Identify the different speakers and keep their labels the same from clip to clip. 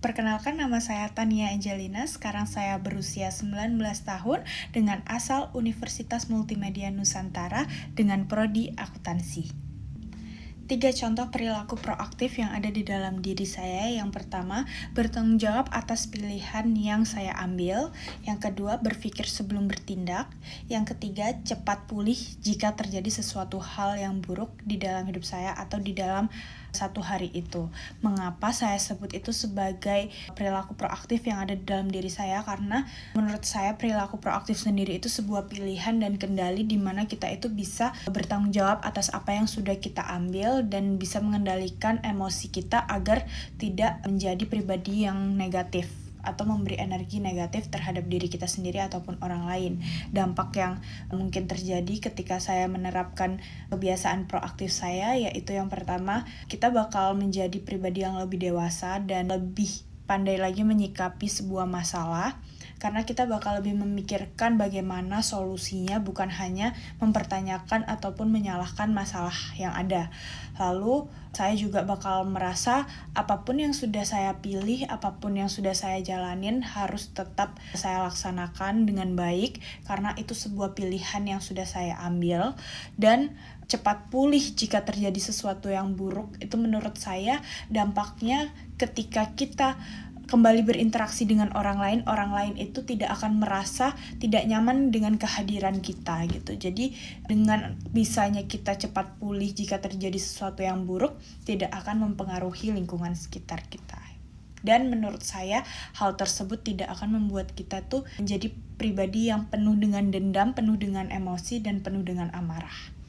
Speaker 1: Perkenalkan, nama saya Tania Angelina. Sekarang saya berusia 19 tahun dengan asal Universitas Multimedia Nusantara dengan prodi akuntansi. 3 contoh perilaku proaktif yang ada di dalam diri saya. Yang pertama, bertanggung jawab atas pilihan yang saya ambil. Yang kedua, berpikir sebelum bertindak. Yang ketiga, cepat pulih jika terjadi sesuatu hal yang buruk di dalam hidup saya atau di dalam satu hari itu. Mengapa saya sebut itu sebagai perilaku proaktif yang ada di dalam diri saya? Karena menurut saya perilaku proaktif sendiri itu sebuah pilihan dan kendali di mana kita itu bisa bertanggung jawab atas apa yang sudah kita ambil dan bisa mengendalikan emosi kita agar tidak menjadi pribadi yang negatif atau memberi energi negatif terhadap diri kita sendiri ataupun orang lain. Dampak yang mungkin terjadi ketika saya menerapkan kebiasaan proaktif saya yaitu yang pertama, kita bakal menjadi pribadi yang lebih dewasa dan lebih pandai lagi menyikapi sebuah masalah, karena kita bakal lebih memikirkan bagaimana solusinya, bukan hanya mempertanyakan ataupun menyalahkan masalah yang ada. Lalu saya juga bakal merasa apapun yang sudah saya pilih, apapun yang sudah saya jalanin harus tetap saya laksanakan dengan baik, karena itu sebuah pilihan yang sudah saya ambil. Dan cepat pulih jika terjadi sesuatu yang buruk, itu menurut saya dampaknya ketika kita kembali berinteraksi dengan orang lain itu tidak akan merasa tidak nyaman dengan kehadiran kita gitu. Jadi dengan bisanya kita cepat pulih jika terjadi sesuatu yang buruk, tidak akan mempengaruhi lingkungan sekitar kita. Dan menurut saya hal tersebut tidak akan membuat kita tuh menjadi pribadi yang penuh dengan dendam, penuh dengan emosi, dan penuh dengan amarah.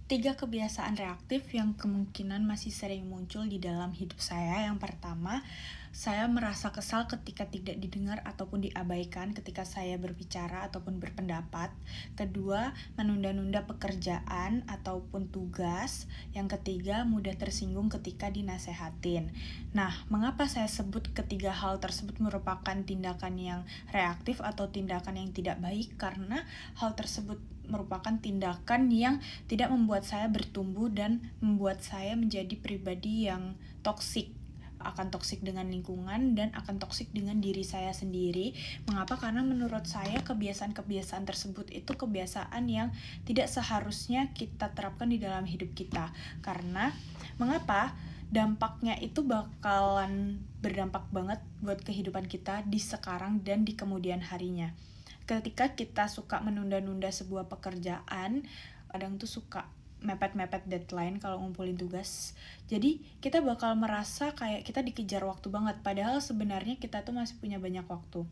Speaker 1: 3 kebiasaan reaktif yang kemungkinan masih sering muncul di dalam hidup saya. Yang pertama, saya merasa kesal ketika tidak didengar ataupun diabaikan ketika saya berbicara ataupun berpendapat. Kedua, menunda-nunda pekerjaan ataupun tugas. Yang ketiga, mudah tersinggung ketika dinasehatin. Nah, mengapa saya sebut ketiga hal tersebut merupakan tindakan yang reaktif atau tindakan yang tidak baik? Karena hal tersebut merupakan tindakan yang tidak membuat saya bertumbuh dan membuat saya menjadi pribadi yang toksik, akan toksik dengan lingkungan dan akan toksik dengan diri saya sendiri. Mengapa? Karena menurut saya kebiasaan-kebiasaan tersebut itu kebiasaan yang tidak seharusnya kita terapkan di dalam hidup kita. Karena mengapa? Dampaknya itu bakalan berdampak banget buat kehidupan kita di sekarang dan di kemudian harinya. Ketika kita suka menunda-nunda sebuah pekerjaan, kadang tuh suka mepet-mepet deadline kalau ngumpulin tugas. Jadi kita bakal merasa kayak kita dikejar waktu banget, padahal sebenarnya kita tuh masih punya banyak waktu.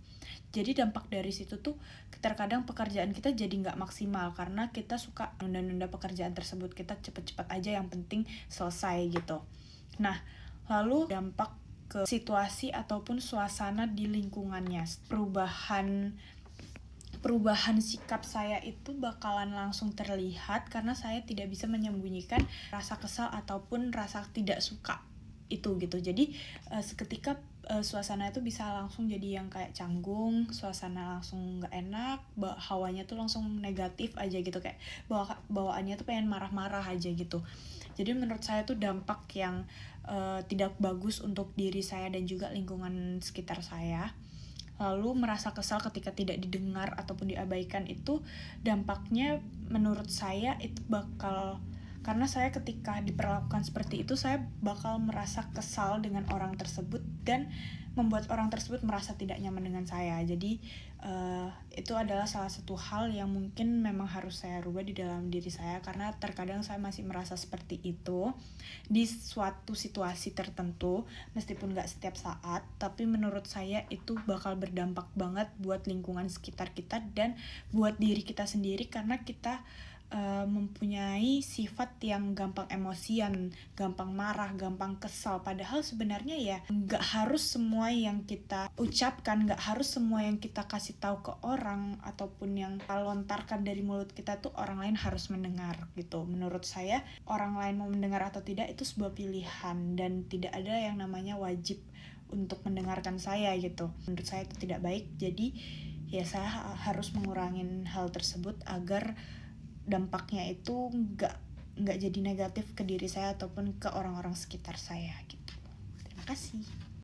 Speaker 1: Jadi dampak dari situ tuh terkadang pekerjaan kita jadi nggak maksimal karena kita suka nunda-nunda pekerjaan tersebut. Kita cepet-cepet aja, yang penting selesai gitu. Nah, lalu dampak ke situasi ataupun suasana di lingkungannya. Perubahan sikap saya itu bakalan langsung terlihat karena saya tidak bisa menyembunyikan rasa kesal ataupun rasa tidak suka itu gitu. Jadi seketika suasana itu bisa langsung jadi yang kayak canggung, suasana langsung gak enak, hawanya tuh langsung negatif aja gitu, kayak bawaannya tuh pengen marah-marah aja gitu. Jadi menurut saya tuh dampak yang tidak bagus untuk diri saya dan juga lingkungan sekitar saya. Lalu merasa kesal ketika tidak didengar ataupun diabaikan, itu dampaknya menurut saya itu bakal, karena saya ketika diperlakukan seperti itu saya bakal merasa kesal dengan orang tersebut dan membuat orang tersebut merasa tidak nyaman dengan saya. Jadi itu adalah salah satu hal yang mungkin memang harus saya rubah di dalam diri saya, karena terkadang saya masih merasa seperti itu di suatu situasi tertentu, meskipun gak setiap saat, tapi menurut saya itu bakal berdampak banget buat lingkungan sekitar kita dan buat diri kita sendiri, karena kita mempunyai sifat yang gampang emosian, gampang marah, gampang kesal. Padahal sebenarnya ya gak harus semua yang kita ucapkan, gak harus semua yang kita kasih tahu ke orang ataupun yang kita lontarkan dari mulut kita tuh orang lain harus mendengar gitu. Menurut saya orang lain mau mendengar atau tidak itu sebuah pilihan dan tidak ada yang namanya wajib untuk mendengarkan saya gitu. Menurut saya itu tidak baik. Jadi ya saya harus mengurangin hal tersebut agar dampaknya itu nggak jadi negatif ke diri saya ataupun ke orang-orang sekitar saya gitu. Terima kasih.